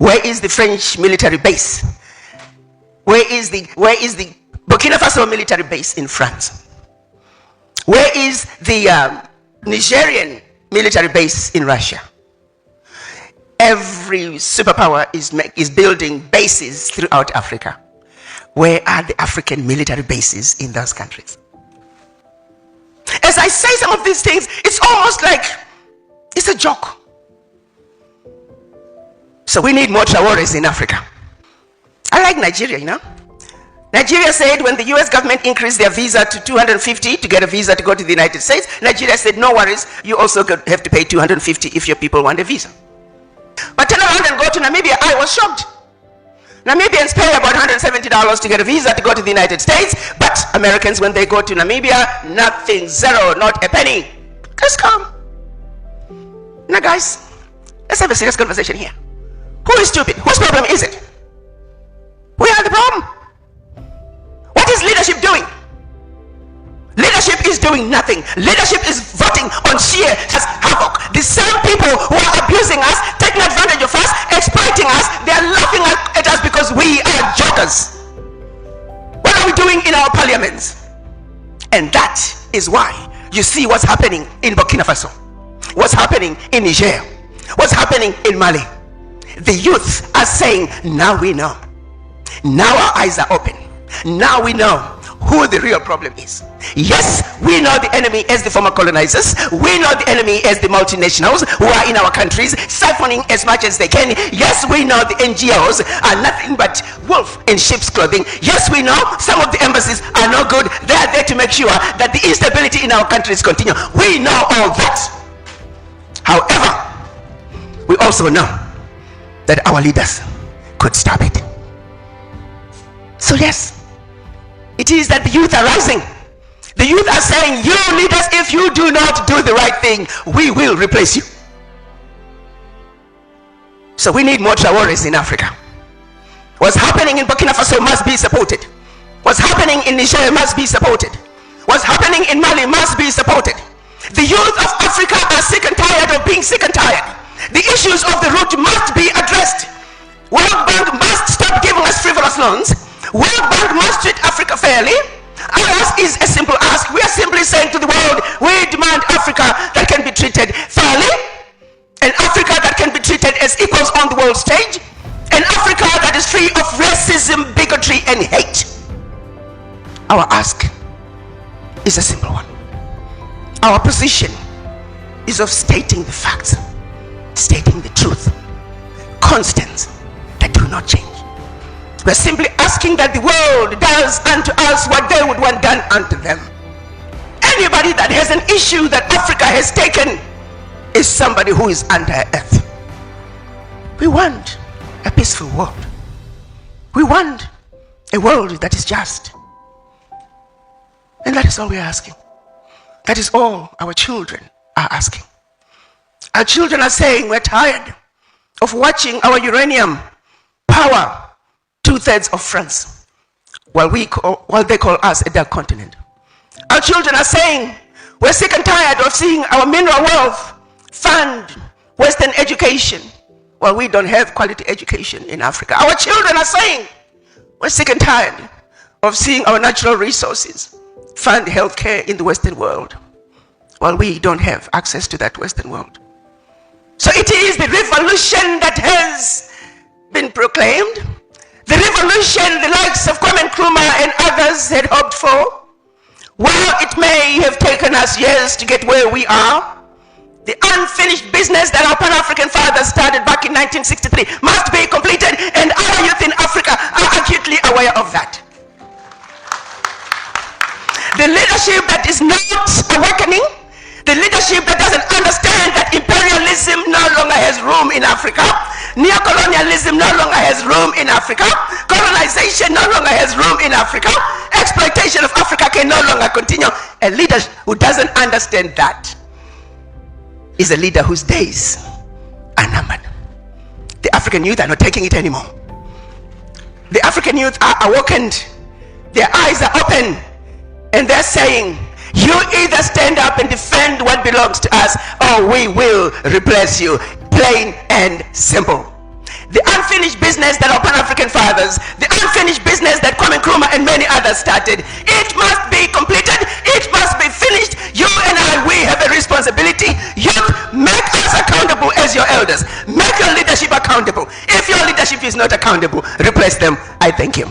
Where is the French military base? Where is the Burkina Faso military base in France? Where is the Nigerian military base in Russia? Every superpower is building bases throughout Africa. Where are the African military bases in those countries? As I say some of these things, it's almost like it's a joke. So we need more Traores in Africa. I like Nigeria, you know. Nigeria said when the US government increased their visa to $250 to get a visa to go to the United States, Nigeria said, no worries, you also have to pay $250 if your people want a visa. But turn around and go to Namibia. I was shocked. Namibians pay about $170 to get a visa to go to the United States, but Americans, when they go to Namibia, nothing, zero, not a penny. Just come. Now guys, let's have a serious conversation here. Who is stupid? Whose problem is it? We are the problem. What is leadership doing? Leadership is doing nothing. Leadership is voting on sheer havoc. The same people who are abusing us, taking advantage of us, exploiting us, they are laughing at us because we are jokers. What are we doing in our parliaments? And that is why you see what's happening in Burkina Faso, what's happening in Niger, what's happening in Mali. The youth are saying, now we know. Now our eyes are open. Now we know who the real problem is. Yes, we know the enemy as the former colonizers. We know the enemy as the multinationals who are in our countries, siphoning as much as they can. Yes, we know the NGOs are nothing but wolf in sheep's clothing. Yes, we know some of the embassies are no good. They are there to make sure that the instability in our countries continue. We know all that. However, we also know that our leaders could stop it. So yes, it is that the youth are rising. The youth are saying, you leaders, if you do not do the right thing, we will replace you. So we need more Traores in Africa. What's happening in Burkina Faso must be supported. What's happening in Niger must be supported. What's happening in Mali must be supported. The youth of Africa are sick and tired of being sick and tired. The issues of the root must be addressed. World Bank must stop giving us frivolous loans. World Bank must treat Africa fairly. Ours is a simple ask. We are simply saying to the world, we demand Africa that can be treated fairly, an Africa that can be treated as equals on the world stage, an Africa that is free of racism, bigotry, and hate. Our ask is a simple one. Our position is of stating the facts, stating the truth, constants that do not change. We're simply asking that the world does unto us what they would want done unto them. Anybody that has an issue that Africa has taken is somebody who is under earth. We want a peaceful world. We want a world that is just. And that is all we are asking. That is all our children are asking. Our children are saying we're tired of watching our uranium power 2/3 of France, while they call us a dark continent. Our children are saying we're sick and tired of seeing our mineral wealth fund Western education, while we don't have quality education in Africa. Our children are saying we're sick and tired of seeing our natural resources fund healthcare in the Western world, while we don't have access to that Western world. So it is the revolution that has been proclaimed. The revolution the likes of Kwame Nkrumah and others had hoped for. While it may have taken us years to get where we are, the unfinished business that our Pan-African fathers started back in 1963 must be completed, and our youth in Africa are acutely aware of that. The leadership that is not awakening, the leadership that doesn't understand that imperialism no longer has room in Africa, neocolonialism no longer has room in Africa, colonization no longer has room in Africa, exploitation of Africa can no longer continue. A leader who doesn't understand that is a leader whose days are numbered. The African youth are not taking it anymore. The African youth are awakened. Their eyes are open, and they're saying, you either stand up and defend what belongs to us, or we will replace you. Plain and simple. The unfinished business that our Pan-African fathers, the unfinished business that Kwame Nkrumah and many others started, it must be completed, it must be finished. You and I, we have a responsibility. Youth, make us accountable as your elders. Make your leadership accountable. If your leadership is not accountable, replace them. I thank you.